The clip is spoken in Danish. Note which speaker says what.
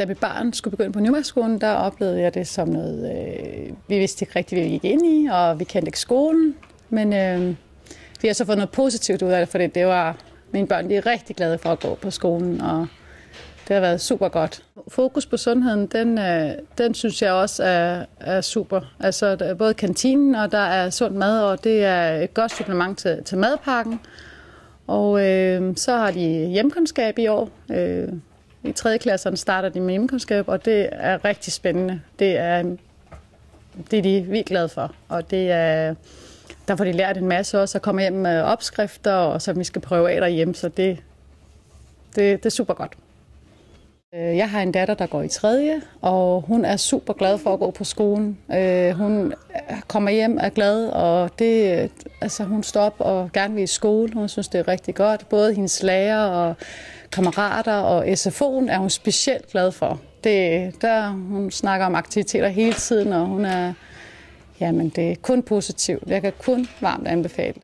Speaker 1: da mit barn skulle begynde på Nymarkskolen, der oplevede jeg det som noget, vi vidste ikke rigtigt, hvad vi gik ind i, og vi kendte ikke skolen. Men vi har så fået noget positivt ud af det, for det var mine børn, de er rigtig glade for at gå på skolen, og det har været super godt. Fokus på sundheden, den synes jeg også er super. Altså, der er både kantinen, og der er sund mad, og det er et godt supplement til madpakken. Og så har de hjemkundskab i år. I 3. klasserne starter de med hjemkundskab, og det er rigtig spændende. Det er de vildt glade for, og det er... Der får de lært en masse også, og kommer hjem med opskrifter, og så vi skal prøve af derhjemme, så det er super godt. Jeg har en datter, der går i 3. og hun er super glad for at gå på skolen. Hun kommer hjem og er glad, og hun står op og gerne vil i skole. Hun synes, det er rigtig godt. Både hendes lærer og kammerater og SFO'en er hun specielt glad for. Hun snakker om aktiviteter hele tiden, og hun er... Jamen, det er kun positivt. Jeg kan kun varmt anbefale.